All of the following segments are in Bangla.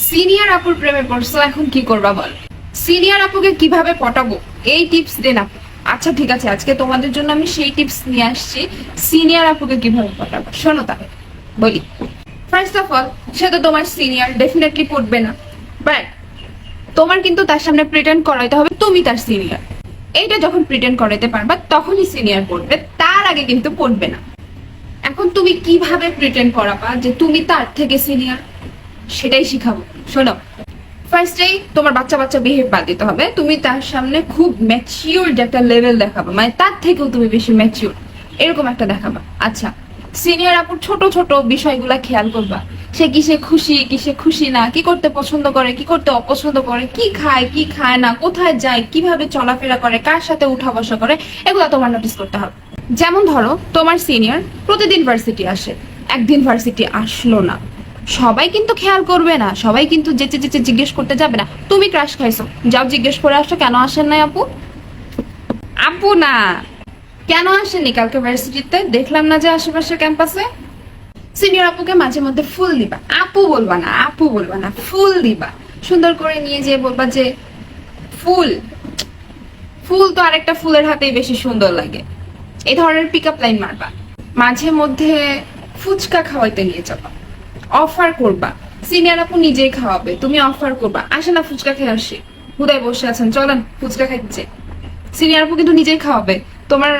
সিনিয়র আপুর প্রেমে পড়ছো, এখন কি করবা বল? সিনিয়র আপুকে কিভাবে পটাবো এই টিপস দেন আপু। আচ্ছা ঠিক আছে, আজকে তোমাদের জন্য আমি সেই টিপস নিয়ে আসছি, সিনিয়র আপুকে কিভাবে পটাবো। শোনো তাহলে বলি। ফার্স্ট অফ অল, সে তো তোমার সিনিয়র, ডেফিনেটলি পড়বে না, বাট তোমার কিন্তু তার সামনে প্রিটেন্ড করাইতে হবে তুমি তার সিনিয়র। এইটা যখন প্রিটেন্ড করাইতে পারবা তখনই সিনিয়র পড়বে, তার আগে কিন্তু পড়বে না। এখন তুমি কিভাবে প্রিটেন্ড করাবা যে তুমি তার থেকে সিনিয়র, সেটাই শিখাবো। শোনো, ফার্স্টেই তোমার বাচ্চা বাচ্চা বিহেভ বাদ দিতে হবে। তুমি তার সামনে খুব ম্যাচিউর একটা লেভেল দেখাবা, মানে তার থেকেও তুমি বেশি ম্যাচিউর, এরকম একটা দেখাবা। আচ্ছা, সিনিয়র আপুর ছোট ছোট বিষয়গুলা খেয়াল করবা। সে কিসে খুশি, কিসে খুশি না, কি করতে পছন্দ করে, কি করতে অপছন্দ করে, কি খায়, কি খায় না, কোথায় যায়, কিভাবে চলাফেরা করে, কার সাথে উঠা বসা করে, এগুলো তোমার নোটিস করতে হবে। যেমন ধরো, তোমার সিনিয়র প্রতিদিন ভার্সিটি আসে, একদিন ভার্সিটি আসলো না, সবাই কিন্তু খেয়াল করবে না, সবাই কিন্তু যেচে যেচে জিজ্ঞেস করতে যাবে না তুমি ক্রাশ খাইছো, যাও জিজ্ঞেস করে আসো কেন আসেন নাই আপু। আপু না, কেন আসেননি কালকে ভার্সিটিতে, দেখলাম না যে আশেপাশে ক্যাম্পাসে। সিনিয়র আপুকে মাঝে মধ্যে ফুল দিবা, আপু বলবা না, আপু বলবা না, ফুল দিবা। সুন্দর করে নিয়ে যেয়ে বলবা যে ফুল, ফুল তো আরেকটা ফুলের হাতেই বেশি সুন্দর লাগে। এই ধরনের পিক আপ লাইন মারবা। মাঝে মধ্যে ফুচকা খাওয়াইতে নিয়ে যাবা, অফার করবা। সিনিয়র আপু নিজেই খাওয়াবে, তুমি অফার করবা, আসে না ফুচকা খেয়ে আসি, হুদায় বসে আছেন, চলেন ফুচকা খাইছে। সিনিয়র আপু কিন্তু নিজেই খাওয়াবে, তোমার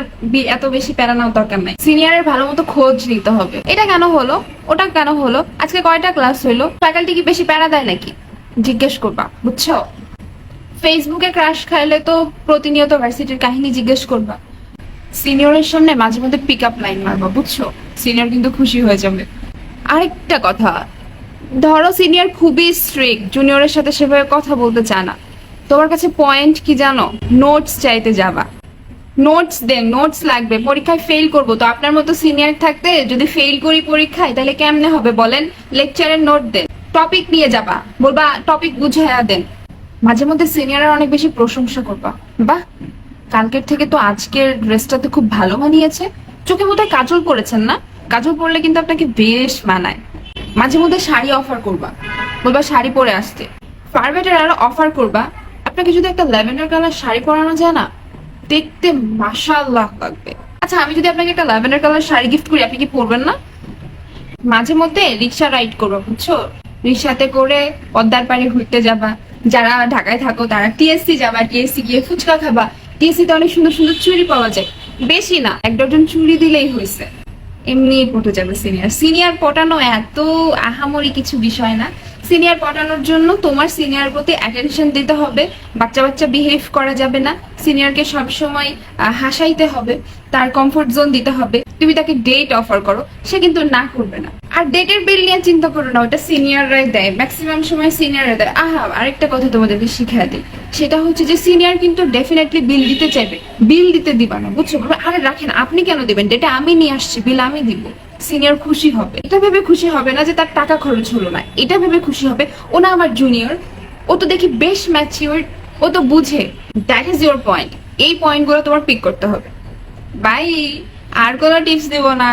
এত বেশি প্যারা নেওয়ার দরকার নাই। সিনিয়রের ভালো মতো খোঁজ নিতে হবে, এটা কেন হলো, ওটা কেন হলো, আজকে কয়টা ক্লাস হইলো, ফ্যাকাল্টি কি বেশি প্যারা দেয় নাকি, জিজ্ঞেস করবা, বুঝছো। ফেসবুকে ক্রাশ খাইলে তো প্রতিনিয়ত ভার্সিটির কাহিনী জিজ্ঞেস করবা। সিনিয়রের সামনে মাঝে মধ্যে পিক আপ লাইন মারবা, বুঝছো, সিনিয়র কিন্তু খুশি হয়ে যাবে। আরেকটা কথা, ধরো সিনিয়র খুবই স্ট্রিক্ট, জুনিয়রের সাথে সেভাবে কথা বলতে চায় না, তোমার কাছে পয়েন্ট কি জানো, নোটস চাইতে যাবা। নোটস দেন, নোটস লাগবে, পরীক্ষায় ফেল করবো তো, আপনার মতো সিনিয়র থাকতে যদি ফেল করি পরীক্ষায় তাহলে কেমনে হবে বলেন। লেকচারের নোট দেন, টপিক নিয়ে যাবা, বলবা টপিক বুঝাইয়া দেন। মাঝে মধ্যে সিনিয়রের অনেক বেশি প্রশংসা করবা, বাহ কালকের থেকে তো আজকের ড্রেসটাতে খুব ভালো মানিয়েছে, চোখে বোধহয় কাজল পরেছেন না, কাজল পরলে কিন্তু আপনাকে বেশ মানায়। মাঝে মধ্যে শাড়ি অফার করবা, বলবা শাড়ি পরে আসতে। ফার বেটার আরো অফার করবা, আপনাকে যদি একটা ল্যাভেন্ডার কালার শাড়ি পরানো যায় না, দেখতে মাশাআল্লাহ লাগবে। আচ্ছা, আমি যদি আপনাকে একটা ল্যাভেন্ডার কালার শাড়ি গিফট করি, আপনি কি পরবেন না? মাঝে মধ্যে রিক্সা রাইড করবা, বুঝছো, রিক্সাতে করে পদ্মার পাড়ে ঘুরতে যাবা। যারা ঢাকায় থাকো তারা টিএসসি যাবা, টিএসসি গিয়ে ফুচকা খাবা। টিএসসি তে অনেক সুন্দর সুন্দর চুড়ি পাওয়া যায়, বেশি না, এক ডজন চুড়ি দিলেই হয়েছে, এমনি পটে যাবে সিনিয়র। সিনিয়র পটানো এত আহামরি কিছু বিষয় না। সিনিয়র পটানোর জন্য তোমার সিনিয়র প্রতি অ্যাটেনশন দিতে হবে, বাচ্চা বাচ্চা বিহেভ করা যাবে না, সিনিয়রকে সবসময় হাসাইতে হবে, তার কমফোর্ট জোন দিতে হবে। তুমি তাকে ডেট অফার করো, সে কিন্তু না করবে না। আর ডেটের বিল নিয়ে চিন্তা করো না, ওটা সিনিয়ররাই দেয়, ম্যাক্সিমাম সময় সিনিয়ররা দেয়। আরেকটা কথা তোমাদেরকে শিখিয়ে দিই, সেটা হচ্ছে যে সিনিয়র কিন্তু ডেফিনেটলি বিল দিতে চাইবে, বিল দিতে দিবা না, বুঝছো। আরে রাখেন, আপনি কেন দিবেন, ডেটা আমি নিয়ে আসছি, বিল আমি দিব। সিনিয়র খুশি হবে, এটা ভেবে খুশি হবে না যে তার টাকা খরচ হলো না, এটা ভেবে খুশি হবে ও না আমার জুনিয়র, ও তো দেখি বেশ ম্যাচিউর, ও তো বুঝে। দ্যাট ইজ ইউর পয়েন্ট, এই পয়েন্টগুলো তোমার পিক করতে হবে। বাই, আর কোনো টিপস দেবো না।